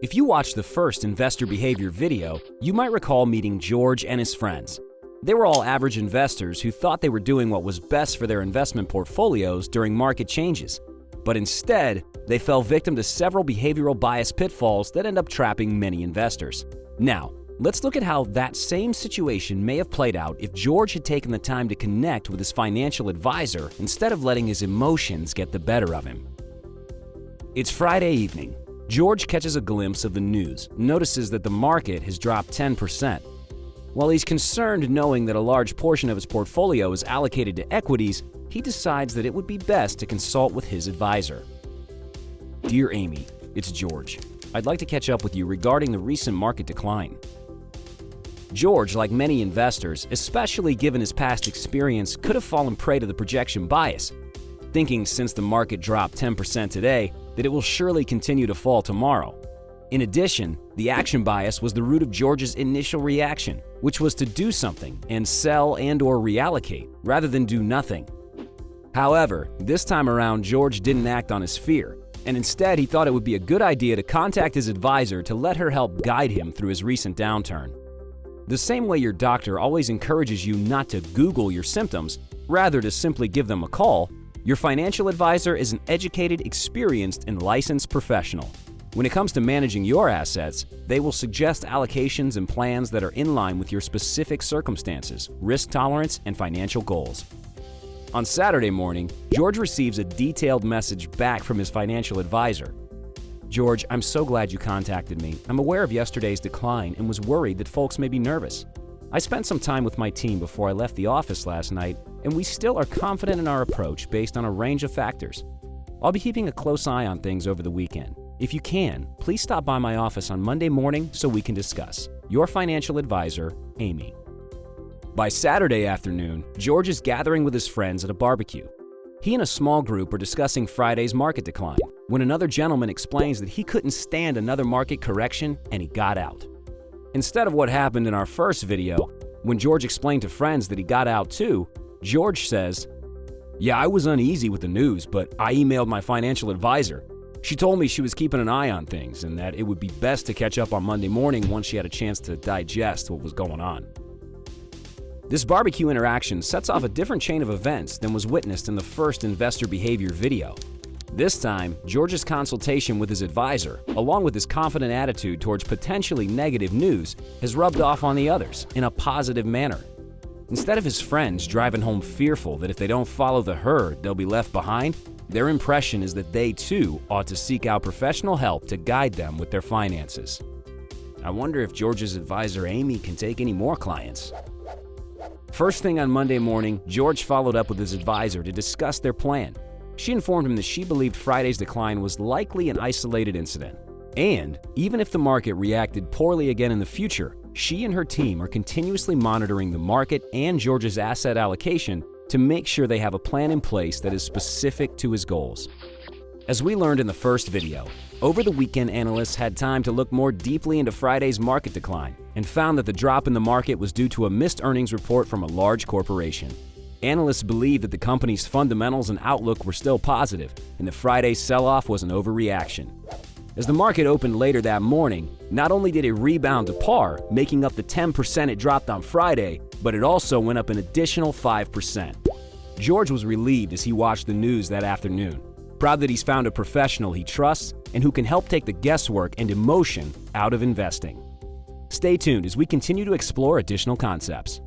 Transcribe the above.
If you watched the first investor behavior video, you might recall meeting George and his friends. They were all average investors who thought they were doing what was best for their investment portfolios during market changes. But instead, they fell victim to several behavioral bias pitfalls that end up trapping many investors. Now, let's look at how that same situation may have played out if George had taken the time to connect with his financial advisor instead of letting his emotions get the better of him. It's Friday evening. George catches a glimpse of the news, notices that the market has dropped 10%. While he's concerned knowing that a large portion of his portfolio is allocated to equities, he decides that it would be best to consult with his advisor. Dear Amy, it's George. I'd like to catch up with you regarding the recent market decline. George, like many investors, especially given his past experience, could have fallen prey to the projection bias, thinking since the market dropped 10% today, that it will surely continue to fall tomorrow. In addition, the action bias was the root of George's initial reaction, which was to do something and sell and/or reallocate, rather than do nothing. However, this time around, George didn't act on his fear, and instead he thought it would be a good idea to contact his advisor to let her help guide him through his recent downturn. The same way your doctor always encourages you not to Google your symptoms, rather to simply give them a call, your financial advisor is an educated, experienced, and licensed professional. When it comes to managing your assets, they will suggest allocations and plans that are in line with your specific circumstances, risk tolerance, and financial goals. On Saturday morning, George receives a detailed message back from his financial advisor. George, I'm so glad you contacted me. I'm aware of yesterday's decline and was worried that folks may be nervous. I spent some time with my team before I left the office last night, and we still are confident in our approach based on a range of factors. I'll be keeping a close eye on things over the weekend. If you can, please stop by my office on Monday morning so we can discuss. Your financial advisor, Amy. By Saturday afternoon, George is gathering with his friends at a barbecue. He and a small group are discussing Friday's market decline, when another gentleman explains that he couldn't stand another market correction and he got out. Instead of what happened in our first video, when George explained to friends that he got out too, George says, "Yeah, I was uneasy with the news, but I emailed my financial advisor. She told me she was keeping an eye on things and that it would be best to catch up on Monday morning once she had a chance to digest what was going on." This barbecue interaction sets off a different chain of events than was witnessed in the first investor behavior video. This time, George's consultation with his advisor, along with his confident attitude towards potentially negative news, has rubbed off on the others in a positive manner. Instead of his friends driving home fearful that if they don't follow the herd, they'll be left behind, their impression is that they too ought to seek out professional help to guide them with their finances. I wonder if George's advisor Amy can take any more clients. First thing on Monday morning, George followed up with his advisor to discuss their plan. She informed him that she believed Friday's decline was likely an isolated incident. And even if the market reacted poorly again in the future, she and her team are continuously monitoring the market and George's asset allocation to make sure they have a plan in place that is specific to his goals. As we learned in the first video, over the weekend analysts had time to look more deeply into Friday's market decline and found that the drop in the market was due to a missed earnings report from a large corporation. Analysts believed that the company's fundamentals and outlook were still positive, and that Friday's sell-off was an overreaction. As the market opened later that morning, not only did it rebound to par, making up the 10% it dropped on Friday, but it also went up an additional 5%. George was relieved as he watched the news that afternoon, proud that he's found a professional he trusts and who can help take the guesswork and emotion out of investing. Stay tuned as we continue to explore additional concepts.